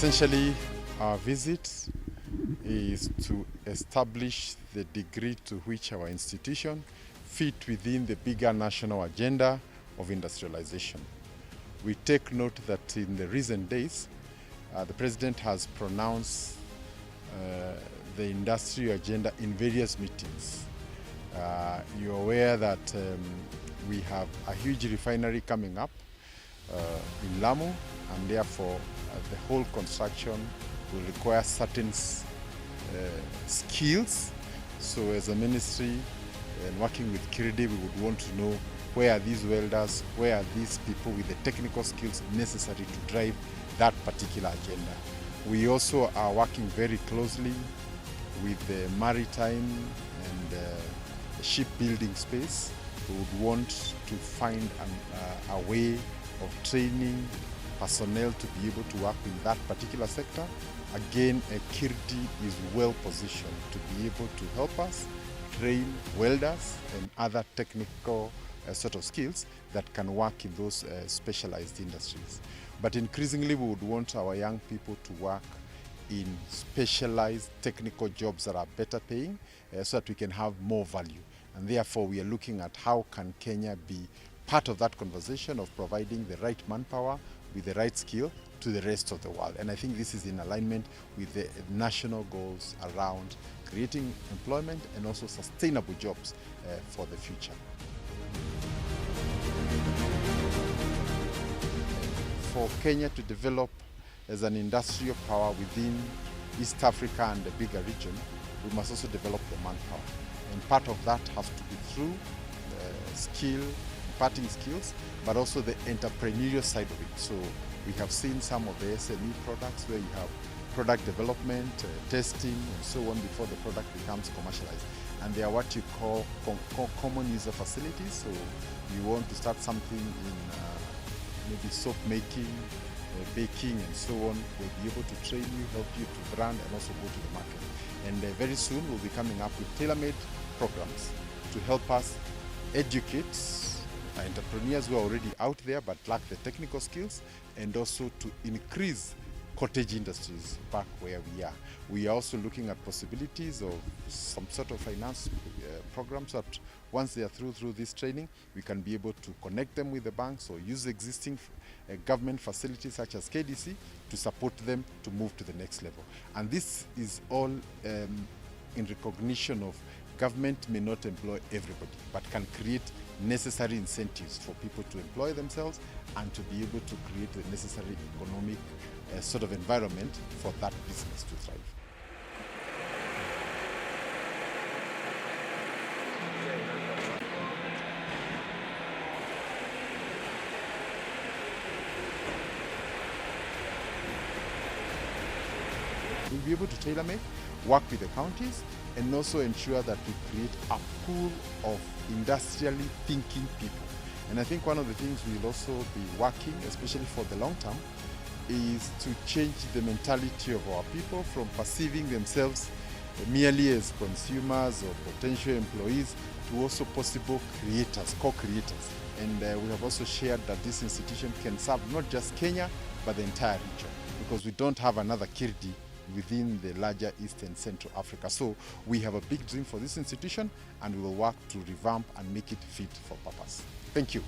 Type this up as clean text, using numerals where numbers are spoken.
Essentially, our visit is to establish the degree to which our institution fit within the bigger national agenda of industrialization. We take note that in the recent days, the President has pronounced the industrial agenda in various meetings. You're aware that we have a huge refinery coming up in Lamu, and therefore the whole construction will require certain skills. So as a ministry and working with KIRDI, we would want to know where are these welders, where are these people with the technical skills necessary to drive that particular agenda. We also are working very closely with the maritime and shipbuilding space. We would want to find a way of training personnel to be able to work in that particular sector. Again, KIRDI is well positioned to be able to help us train welders and other technical sort of skills that can work in those specialized industries. But increasingly, we would want our young people to work in specialized technical jobs that are better paying so that we can have more value. And therefore, we are looking at how can Kenya be part of that conversation of providing the right manpower with the right skill to the rest of the world. And I think this is in alignment with the national goals around creating employment and also sustainable jobs for the future. For Kenya to develop as an industrial power within East Africa and the bigger region, we must also develop the manpower. And part of that has to be through imparting skills, but also the entrepreneurial side of it. So we have seen some of the SME products where you have product development, testing, and so on before the product becomes commercialized. And they are what you call common user facilities. So you want to start something in maybe soap making, baking, and so on. We'll be able to train you, help you to brand, and also go to the market. And very soon we'll be coming up with tailor-made programs to help us educate entrepreneurs who are already out there but lack the technical skills, and also to increase cottage industries back where we are. We are also looking at possibilities of some sort of finance programs that once they are through this training, we can be able to connect them with the banks or use existing government facilities such as KDC to support them to move to the next level. And this is all in recognition of government may not employ everybody, but can create necessary incentives for people to employ themselves and to be able to create the necessary economic sort of environment for that business to thrive. We'll be able to tailor-make, work with the counties, and also ensure that we create a pool of industrially thinking people. And I think one of the things we'll also be working, especially for the long term, is to change the mentality of our people from perceiving themselves merely as consumers or potential employees to also possible creators, co-creators. And we have also shared that this institution can serve not just Kenya, but the entire region, because we don't have another KIRDI within the larger East and Central Africa. So we have a big dream for this institution, and we will work to revamp and make it fit for purpose. Thank you.